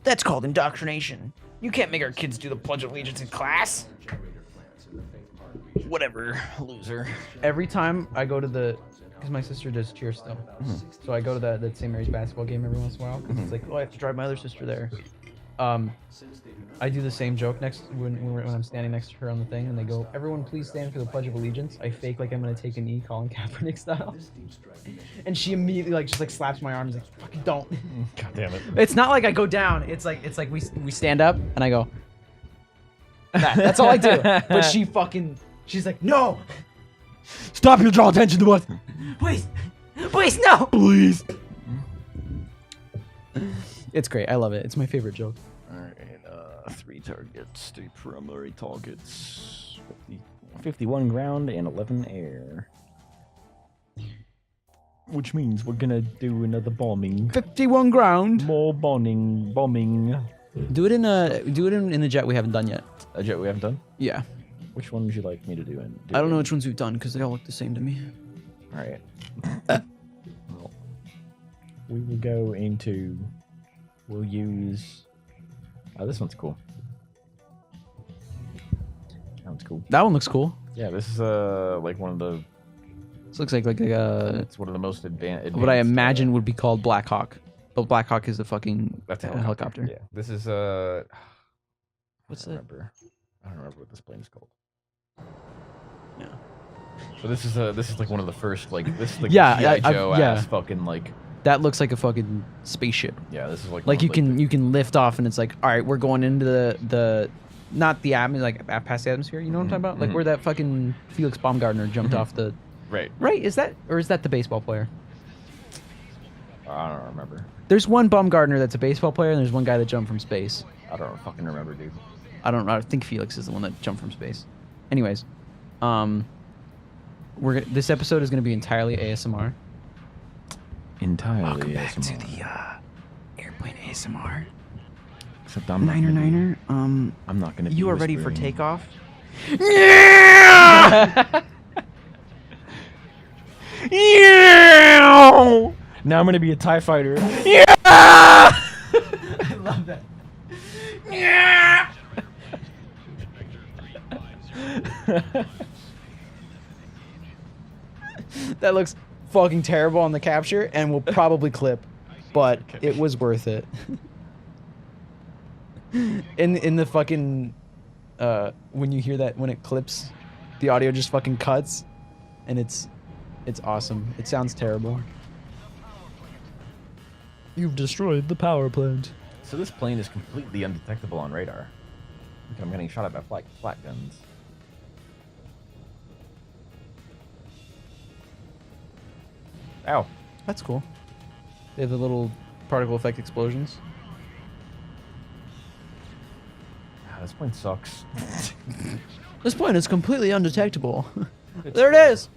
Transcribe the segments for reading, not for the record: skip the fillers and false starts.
That's called indoctrination. You can't make our kids do the Pledge of Allegiance in class. Whatever, loser. Every time I go to the... Because my sister does cheer still. So I go to that St. Mary's basketball game every once in a while. Because it's like, oh, I have to drive my other sister there. I do the same joke when I'm standing next to her on the thing, and they go, "Everyone, please stand for the Pledge of Allegiance." I fake like I'm gonna take a knee, Colin Kaepernick style, and she immediately just slaps my arm, and is like, "Fucking don't!" God damn it! It's not like I go down. It's like we stand up, and I go. That's all I do. But she's like, "No, Stop! You draw attention to us. please, no, Please." It's great. I love it. It's my favorite joke. All right, 3 targets, 3 primary targets, 51 ground and 11 air. Which means we're gonna do another bombing. 51 ground. More bombing. Do it in the jet we haven't done yet. A jet we haven't done? Yeah. Which one would you like me to do? I don't know which ones we've done because they all look the same to me. All right. Well, we will go into. We'll use. Oh, this one's cool. That one's cool. That one looks cool. Yeah, this is like one of the. This looks like a. It's one of the most advanced. What I imagine would be called Black Hawk, but Black Hawk is a fucking That's a helicopter. Yeah, this is What's I that? don't remember what this plane is called. Yeah. But this is like one of the first this is like Yeah, G.I. Joe yeah. ass fucking like. That looks like a fucking spaceship. Yeah, this is like. Like you can lift off and it's like, all right, we're going into the not the atmosphere, like past the atmosphere. You know what I'm talking about? Like where that fucking Felix Baumgartner jumped off the. Right. Right? Is that the baseball player? I don't remember. There's one Baumgartner that's a baseball player, and there's one guy that jumped from space. I don't fucking remember, dude. I think Felix is the one that jumped from space. Anyways, this episode is going to be entirely ASMR. Entirely Welcome ASMR. back to the airplane ASMR. Except I'm not Niner. I'm not gonna. You are ready for takeoff? Yeah! Yeah! Now I'm gonna be a TIE fighter. Yeah! I love that. Yeah! That looks fucking terrible on the capture and will probably clip, but it was worth it. In the fucking when you hear that when it clips, the audio just fucking cuts, and it's awesome. It sounds terrible. You've destroyed the power plant. So this plane is completely undetectable on radar. Look, I'm getting shot at by flat guns. Ow. That's cool. They have the little particle effect explosions. Ah, this plane sucks. This plane is completely undetectable. There it is.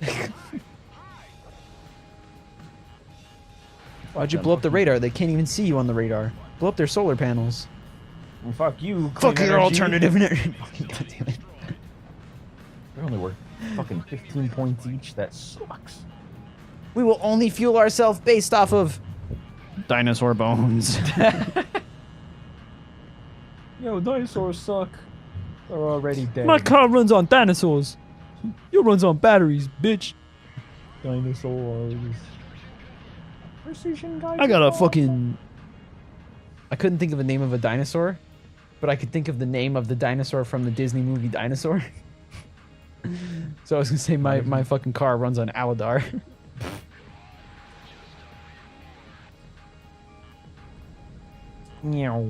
Why'd you blow up the radar? They can't even see you on the radar. Blow up their solar panels. Well, fuck you. Fuck clean your energy. alternative energy. God damn it. They're only worth fucking 15 points each. That sucks. We will only fuel ourselves based off of dinosaur bones. Yo, dinosaurs suck. They're already dead. My car runs on dinosaurs. Your runs on batteries, bitch. Dinosaurs. Precision guys. I got a fucking... I couldn't think of the name of a dinosaur, but I could think of the name of the dinosaur from the Disney movie Dinosaur. So I was gonna say my fucking car runs on Aladar. Meow.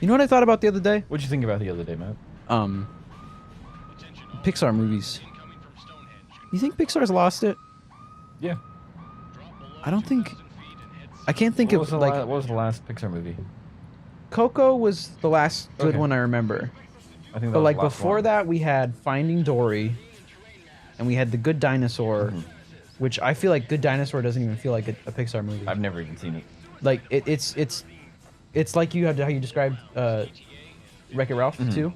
You know what I thought about the other day? What'd you think about the other day, Matt? Pixar movies. You think Pixar's lost it? Yeah. I don't think... I can't think What of, like... what was the last Pixar movie? Coco was the last good Okay. one I remember. I think that But, was like, the last before one. that, we had Finding Dory, and we had The Good Dinosaur, which I feel like Good Dinosaur doesn't even feel like a Pixar movie. I've never even seen it. Like, it's like you have how you described Wreck-It Ralph, too.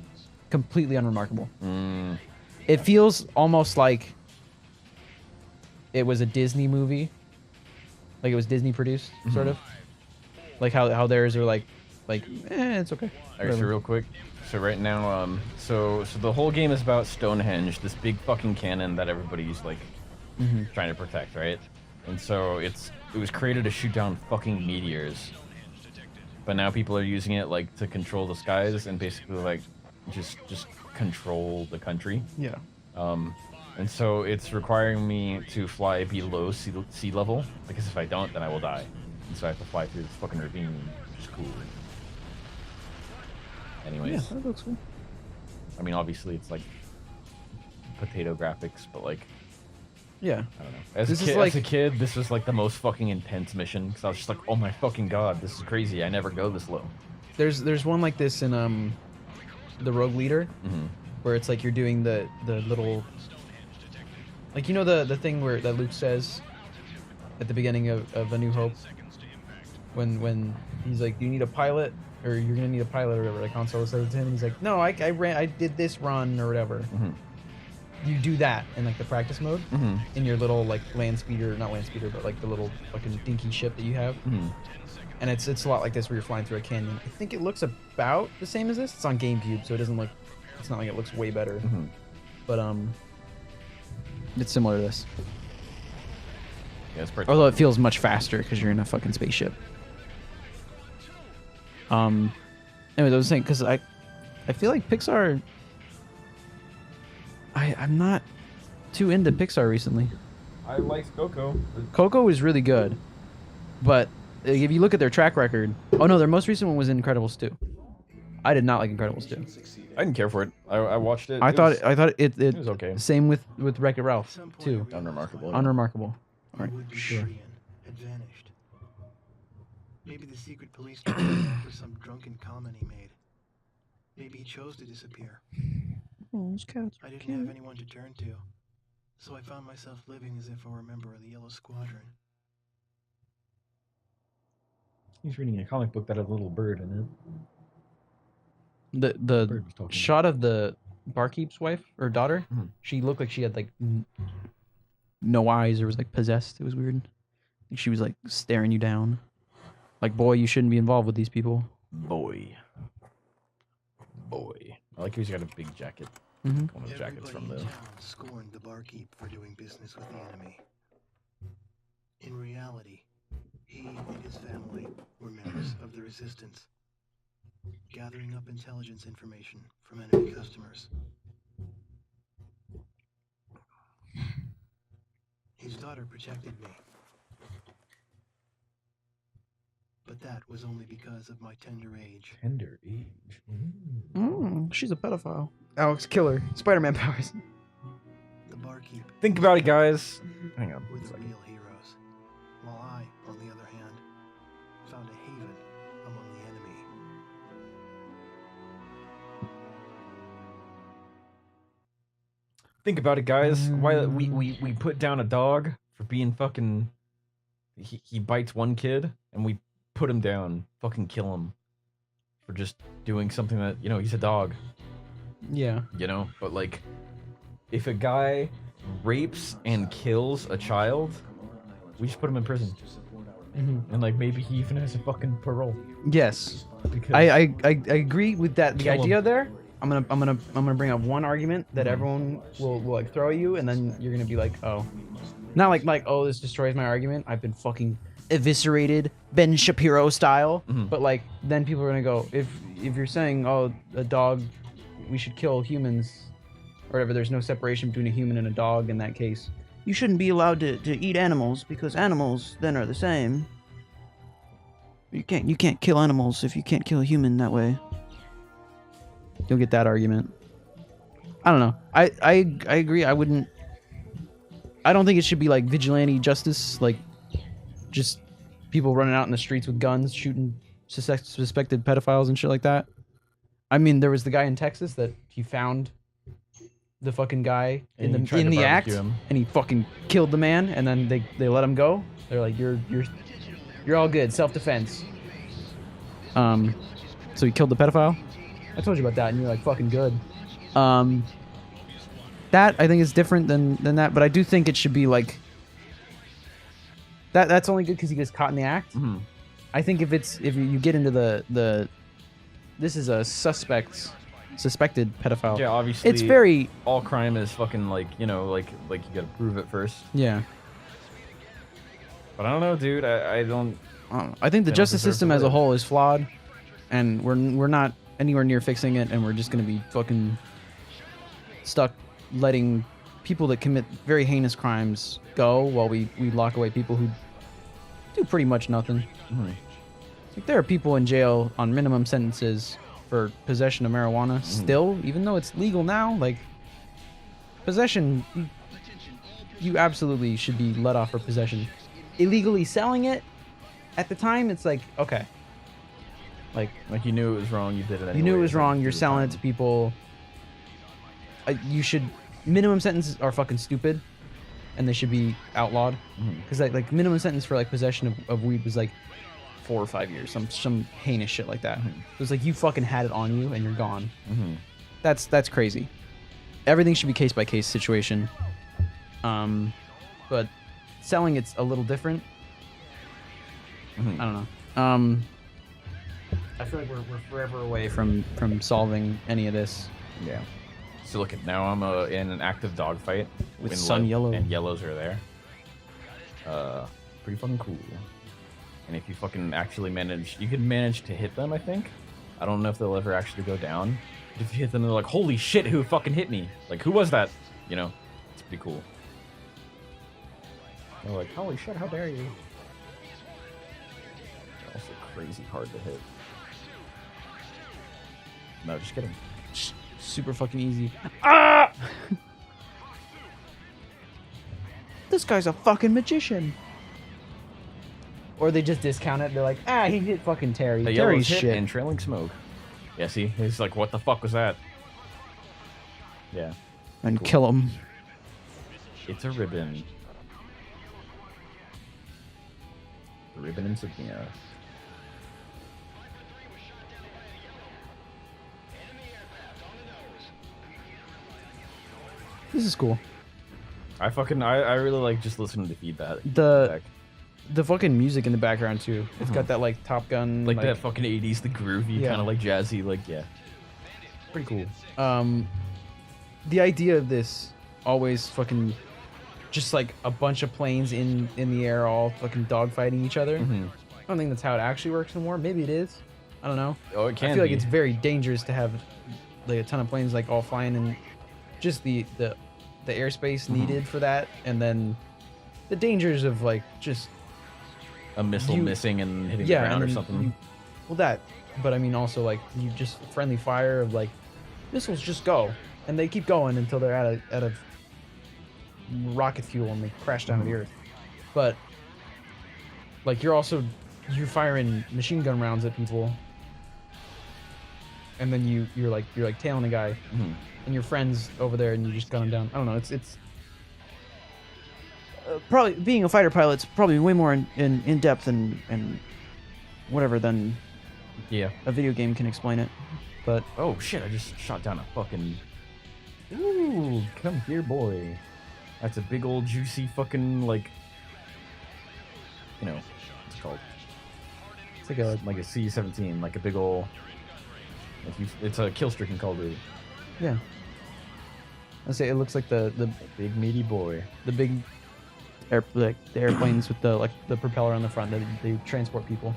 Completely unremarkable. It feels almost like it was a Disney movie. Like it was Disney produced, sort of. Like how theirs are like like, it's okay. All right, so real quick. So right now, so the whole game is about Stonehenge, this big fucking cannon that everybody's like trying to protect, right? And so it was created to shoot down fucking meteors, but now people are using it like to control the skies and basically like just control the country. Yeah. And so it's requiring me to fly below sea level, because if I don't, then I will die. And so I have to fly through this fucking ravine, which is cool. Anyways. Yeah, that looks cool. I mean, obviously it's like potato graphics, but like, yeah, I don't know. As a kid, this was like the most fucking intense mission, because I was just like, oh my fucking god, this is crazy. I never go this low. There's one like this in the Rogue Leader, where it's like you're doing the little, like, you know, the thing where that Luke says at the beginning of A New Hope, when he's like, do you need a pilot, or you're gonna need a pilot, or whatever. Like Han Solo says to him, and he's like, no, I did this run or whatever. You do that in like the practice mode in your little like land speeder, not land speeder, but like the little fucking dinky ship that you have. And it's a lot like this where you're flying through a canyon. I think it looks about the same as this. It's on GameCube, so it doesn't look. It's not like it looks way better. But it's similar to this. Yeah, it's pretty. Although it feels much faster because you're in a fucking spaceship. Anyways, I was saying, because I feel like Pixar. I'm not too into Pixar recently. I liked Coco. Coco is really good, but if you look at their track record, oh no, their most recent one was Incredibles 2. I did not like Incredibles 2. I didn't care for it. I watched it. I thought it was okay. Same with Wreck-It Ralph too. Unremarkable. Unremarkable. All right, sure. Had vanished. Maybe the secret police for some drunken comment he made. Maybe he chose to disappear. Oh, those cats. I didn't have anyone to turn to, so I found myself living as if I were a member of the Yellow Squadron. He's reading a comic book that had a little bird in it. The Bird was talking. shot of the barkeep's wife or daughter, she looked like she had like no eyes or was like possessed. It was weird. Like she was like staring you down. Like, boy, you shouldn't be involved with these people. Boy. I like he's got a big jacket. One of the jackets from the. Everybody in town scorned the barkeep for doing business with the enemy. In reality, he and his family were members of the Resistance, gathering up intelligence information from enemy customers. His daughter protected me, but that was only because of my tender age. Tender age. She's a pedophile. Alex Killer. Spider-Man powers. The barkeep Think about it, guys. Hang on. were the real heroes, while I, on the other hand, found a haven among the enemy. Think about it, guys. Why we put down a dog for being fucking. He bites one kid, and we put him down, fucking kill him, for just doing something that, you know, he's a dog. Yeah. You know, but like, if a guy rapes and kills a child, we just put him in prison, and like maybe he even has a fucking parole. Yes. Because I agree with that. The Kill idea him. there. I'm gonna bring up one argument that everyone will like throw at you, and then you're gonna be like, oh, not like oh, this destroys my argument. I've been fucking eviscerated Ben Shapiro style. But like then people are gonna go, if you're saying, oh, a dog, we should kill humans or whatever, there's no separation between a human and a dog in that case, you shouldn't be allowed to eat animals because animals then are the same. You can't kill animals if you can't kill a human that way. You'll get that argument. I don't know. I agree. I don't think it should be like vigilante justice, like just people running out in the streets with guns shooting suspected pedophiles and shit like that. I mean, there was the guy in Texas that he found the fucking guy in the act, and he fucking killed the man, and then they let him go. They're like, you're all good, self-defense. So he killed the pedophile. I told you about that, and you're like, fucking good. That I think is different than that, but I do think it should be like that. That's only good because he gets caught in the act. I think if you get into the this is a suspected pedophile. Yeah, obviously. It's very all crime is fucking like you gotta prove it first. yeah. But I don't know, dude. I don't. I think the They don't justice deserve system to as a live. whole is flawed, and we're not anywhere near fixing it, and we're just gonna be fucking stuck letting people that commit very heinous crimes go while we lock away people who do pretty much nothing. Mhm. Like, there are people in jail on minimum sentences for possession of marijuana still, even though it's legal now. Like, possession, you absolutely should be let off for possession. Illegally selling it, at the time, it's like, okay. Like Like you knew it was wrong, you did it anyway. you knew it was wrong, you're selling it to people. You should, minimum sentences are fucking stupid, and they should be outlawed. Because like minimum sentence for like possession of weed was like 4 or 5 years, some heinous shit like that. It was like you fucking had it on you and you're gone. That's crazy. Everything should be case by case situation. But selling it's a little different. I don't know. I feel like we're forever away from solving any of this. Yeah. So look at now I'm in an active dogfight With in Sun Yellow. and yellows are there. Pretty fucking cool. And if you fucking actually you could manage to hit them, I think. I don't know if they'll ever actually go down. But if you hit them, they're like, holy shit, who fucking hit me? Like, who was that? You know, it's pretty cool. They're like, holy shit, how dare you? They're also crazy hard to hit. No, just kidding. Super fucking easy. Ah! This guy's a fucking magician. Or they just discount it. They're like, he hit fucking Terry. The Terry's yellow's hit shit. and trailing smoke. Yeah, see? He's like, what the fuck was that? Yeah. And cool. kill him. It's a ribbon. Ribbon insignia. This is cool. I really like just listening to feedback. The fucking music in the background too. It's got that like Top Gun, Like that fucking 80s, the groovy, Yeah. kind of like jazzy, like, yeah. Pretty cool. The idea of this always fucking just like a bunch of planes in the air all fucking dogfighting each other. Mhm. I don't think that's how it actually works anymore. Maybe it is. I don't know. Oh, it can I feel like be. it's very dangerous to have like a ton of planes like all flying and just the airspace needed for that, and then the dangers of like just a missile you- missing and hitting the and ground or then something. well, that, but I mean also like you just friendly fire of like missiles just go and they keep going until they're out of rocket fuel and they crash down to the earth. But like you're firing machine gun rounds at people, and then you're like tailing a guy, and your friends over there, and you just gun him down. I don't know. It's probably being a fighter pilot's probably way more in depth and whatever than Yeah. a video game can explain it. But Oh shit, I just shot down a fucking... Ooh, come here, boy. That's a big old juicy fucking, like... You know, what's it called? it's like a Like a C-17, like a big old... It's a kill streak in Call of Duty. yeah. I say it looks like the Big meaty boy. big the airplanes with the propeller on the front that they transport people.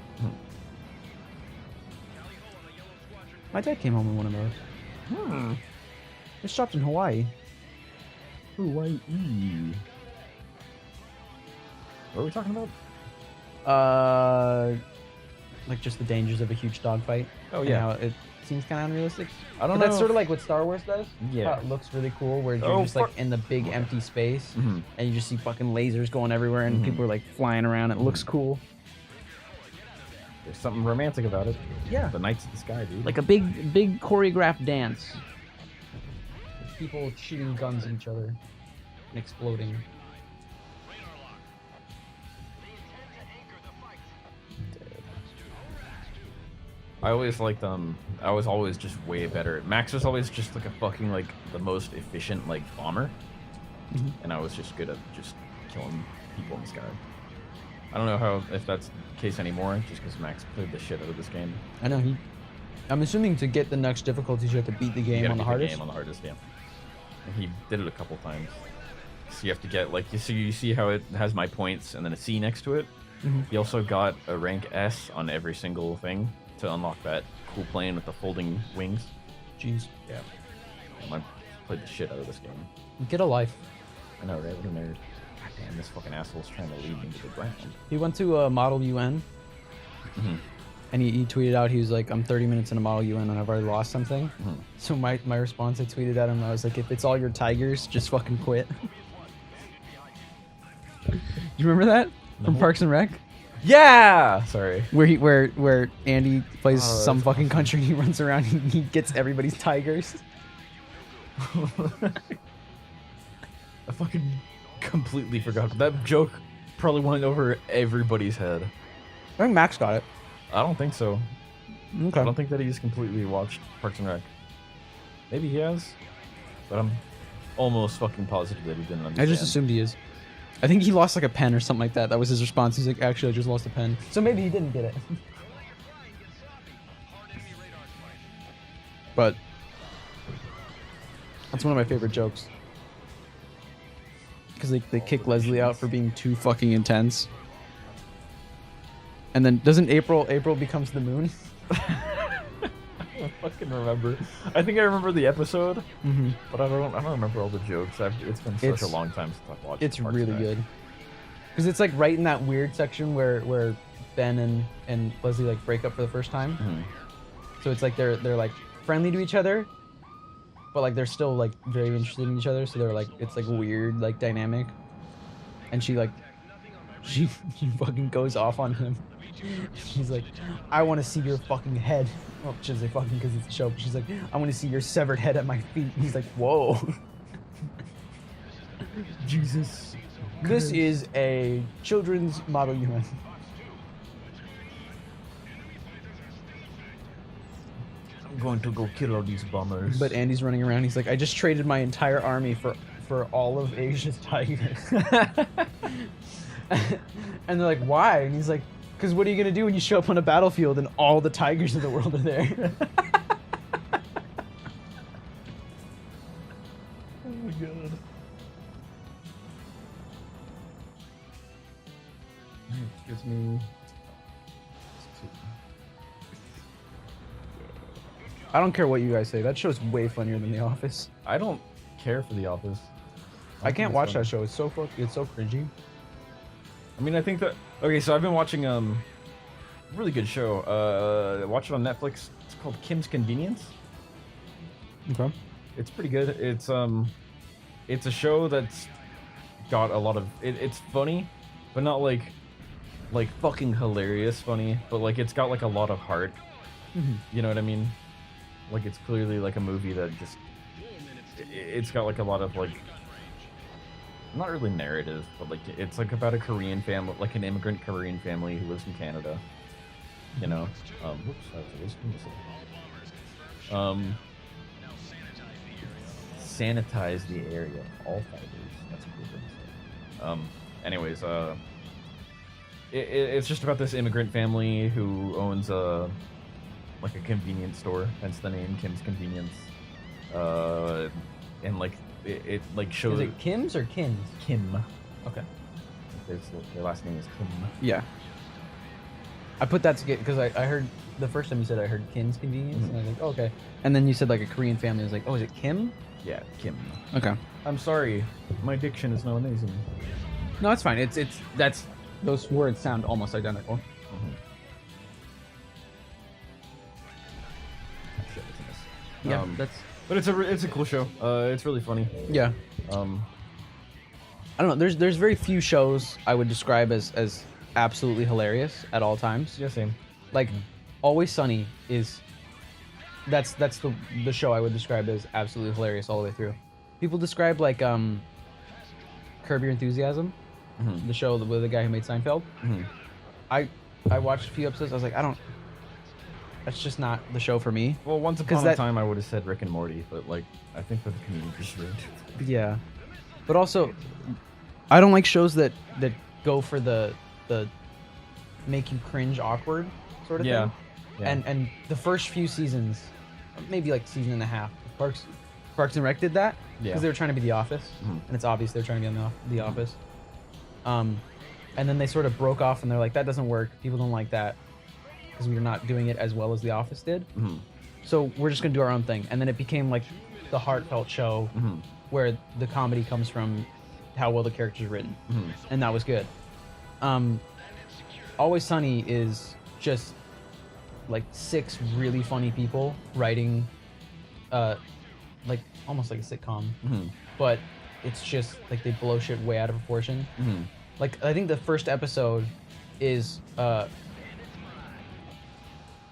My dad came home in one of those. It stopped in Hawaii. Hawaii. What are we talking about? Like just the dangers of a huge dogfight. Oh, and yeah. how it seems kind of unrealistic. I don't But that's know sort of if- like what Star Wars does. Yeah. How it looks really cool, where you're Oh, just like fuck. in the big empty space, Mhm. and you just see fucking lasers going everywhere, and people are like flying around. It looks cool. There's something romantic about it. Yeah. The Knights of the Sky, dude. Like a big choreographed dance. With people shooting guns at each other and exploding. I always liked I was always just way better. Max was always just like a fucking like the most efficient like bomber, and I was just good at just killing people in the sky. I don't know if that's the case anymore, just because Max played the shit out of this game. I know I'm assuming to get the next difficulties, you have to beat the You game gotta on the beat hardest. game on the hardest, yeah. And he did it a couple times. So you have to get like you see how it has my points and then a C next to it. He also got a rank S on every single thing to unlock that cool plane with the folding wings. Jeez. Yeah. I played the shit out of this game. Get a life. I know, right? What a nerd. God damn, this fucking asshole's trying to lead me to the ground. He went to Model UN. And he tweeted out, he was like, I'm 30 minutes in a Model UN and I've already lost something. So my response, I tweeted at him, I was like, if it's all your tigers, just fucking quit. You remember that? From Parks and Rec? Yeah! Sorry. Where Andy plays some that's fucking country, he runs around and he gets everybody's tigers. I fucking completely forgot. That joke probably went over everybody's head. I think Max got it. I don't think so. Okay. I don't think that he's completely watched Parks and Rec. Maybe he has, but I'm almost fucking positive that he didn't understand. I just assumed he is. I think he lost like a pen or something like that. That was his response. He's like, actually, I just lost a pen. So maybe he didn't get it. But that's one of my favorite jokes. Because they kick Leslie out for being too fucking intense. And then doesn't April becomes the moon? I don't fucking remember. I think I remember the episode, but I don't remember all the jokes. It's been such a long time since I've watched. It's Parks really and Rec. good. Because it's like right in that weird section where Ben and Leslie like break up for the first time. So it's like they're like friendly to each other, but like they're still like very interested in each other. So they're like it's like weird like dynamic. And she fucking goes off on him. She's like, I want to see your fucking head. Well, she doesn't say fucking because it's a show. But she's like, I want to see your severed head at my feet. And he's like, whoa. Jesus. This is a children's Model UN. I'm going to go kill all these bombers. But Andy's running around. He's like, I just traded my entire army for all of Asia's tigers. And they're like, why? And he's like, because what are you going to do when you show up on a battlefield and all the tigers of the world are there? Oh my god. Excuse me. I don't care what you guys say. That show's way funnier than The Office. I don't care for The Office. I can't watch that show. It's so cringy. I mean, I think that... Okay, so I've been watching really good show. Watch it on Netflix. It's called Kim's Convenience. Okay. It's pretty good. It's a show that's got a lot of... It's funny, but not like fucking hilarious funny, but like it's got like a lot of heart. You know what I mean? Like it's clearly like a movie that just... It's got like a lot of like... Not really narrative, but like it's like about a Korean family, like an immigrant Korean family who lives in Canada. You know, whoops, sanitize the area of all fibers. That's a cool thing to say. Anyways, it's just about this immigrant family who owns like a convenience store, hence the name Kim's Convenience. And like it like shows. Is it Kim's or Kim's? Kim. Okay. Their last name is Kim. Yeah. I put that together because I heard the first time you said I heard Kim's Convenience, and I was like, oh, okay. And then you said like a Korean family. I was like, oh, is it Kim? Yeah, Kim. Okay. I'm sorry, my diction is not amazing. No, it's fine. That's those words sound almost identical. Shit, it's a miss. Yeah, But it's a cool show. It's really funny. yeah. I don't know. There's very few shows I would describe as absolutely hilarious at all times. Yeah, same. Like, Always Sunny is that's the show I would describe as absolutely hilarious all the way through. People describe like Curb Your Enthusiasm, the show with the guy who made Seinfeld. I watched a few episodes. I was like, that's just not the show for me. Well, once upon a time, I would have said Rick and Morty, but like, I think that the community just ruined it. Yeah, but also, I don't like shows that go for the make you cringe awkward sort of thing. Yeah. And the first few seasons, maybe like season and a half, Parks and Rec did that because Yeah. they were trying to be The Office, Mhm. and it's obvious they're trying to be on The Office. And then they sort of broke off, and they're like, that doesn't work. People don't like that because we're not doing it as well as The Office did. Mhm. So we're just gonna do our own thing. And then it became like the heartfelt show Mhm. where the comedy comes from how well the characters are written, and that was good. Always Sunny is just like 6 really funny people writing, like almost like a sitcom, but it's just like they blow shit way out of proportion. Like I think the first episode is I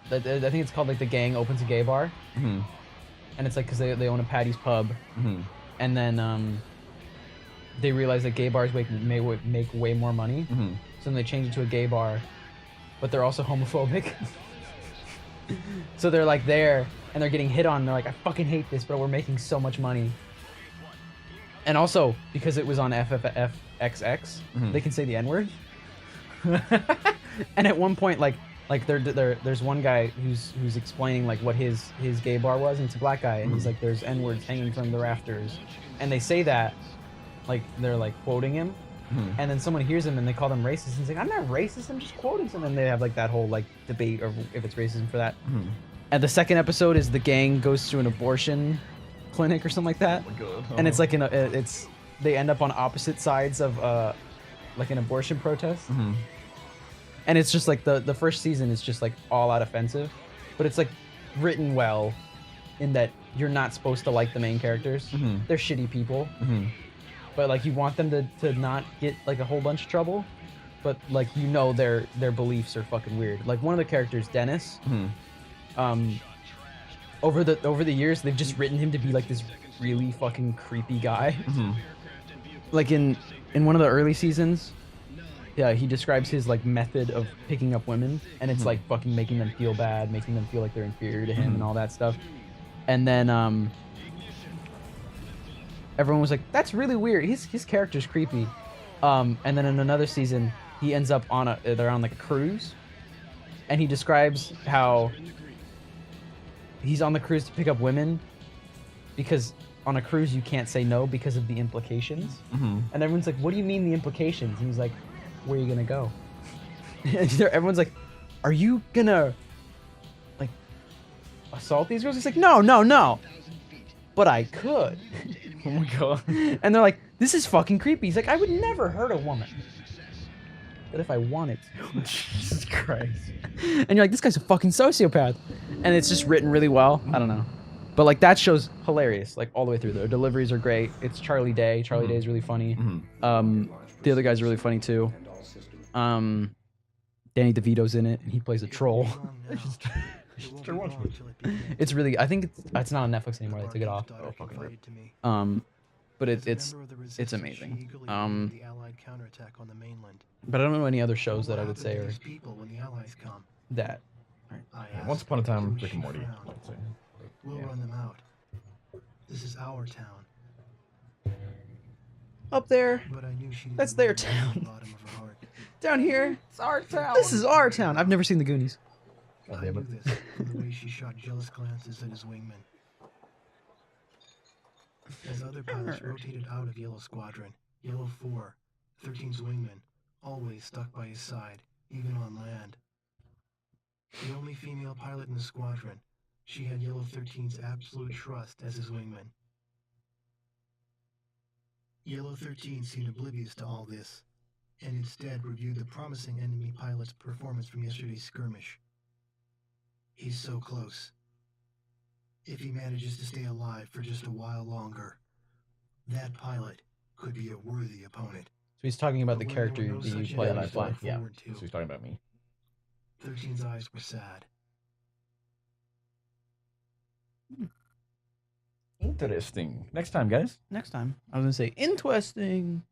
think it's called like the gang opens a gay bar, and it's like because they own a Patty's pub, and then they realize that gay bars make way more money, so then they change it to a gay bar, but they're also homophobic. So they're like there and they're getting hit on, and they're like, I fucking hate this, but we're making so much money. And also because it was on FFXX, they can say the N-word. And at one point, like there's one guy who's explaining like what his gay bar was, and it's a black guy, and he's like, there's N-words hanging from the rafters, and they say that like they're like quoting him, and then someone hears him and they call them racist, and he's like, I'm not racist, I'm just quoting something. And they have like that whole like debate of if it's racism for that. And the second episode is the gang goes to an abortion clinic or something like that, and it's like they end up on opposite sides of like an abortion protest. And it's just like the first season is just like all out offensive, but it's like written well in that you're not supposed to like the main characters. They're shitty people, but like you want them to not get like a whole bunch of trouble, but like you know their beliefs are fucking weird. Like one of the characters, Dennis, over the years they've just written him to be like this really fucking creepy guy. Like in one of the early seasons, yeah, he describes his like method of picking up women, and it's like fucking making them feel bad, making them feel like they're inferior to him, and all that stuff. And then everyone was like, that's really weird, his character's creepy. And then in another season he ends up they're on like a cruise, and he describes how he's on the cruise to pick up women because on a cruise you can't say no because of the implications. And everyone's like, what do you mean the implications? And he's like, where are you gonna go? And everyone's like, are you gonna like assault these girls? He's like, no, but I could. Oh my god. And they're like, this is fucking creepy. He's like, I would never hurt a woman, but if I wanted to. Jesus Christ. And you're like, this guy's a fucking sociopath. And it's just written really well. I don't know, but like that show's hilarious, like all the way through. Their deliveries are great. It's Charlie Day. Charlie Day is really funny. The other guys are really funny too. Danny DeVito's in it, and he plays a troll. It's really, I think it's not on Netflix anymore. They took it off. Oh, fucking rip. But it's amazing. But I don't know any other shows that I would say are that. Once upon a time, Rick and Morty, I'd say. We'll run them out. This is our town. Up there, But I knew she that's their town. bottom of her heart. Down here, it's our town. This is our town. I've never seen The Goonies. I knew this from the way she shot jealous glances at his wingman. As other pilots rotated out of Yellow Squadron, Yellow 4, 13's wingman, always stuck by his side, even on land. The only female pilot in the squadron, she had Yellow 13's absolute trust as his wingman. Yellow 13 seemed oblivious to all this, and instead reviewed the promising enemy pilot's performance from yesterday's skirmish. He's so close. If he manages to stay alive for just a while longer, that pilot could be a worthy opponent. So he's talking about the But when character there were no that you such play on enemies to iFly. look Yeah. forward to, So he's talking about me. 13's eyes were sad. Interesting. Next time, guys. Next time, I was gonna say interesting.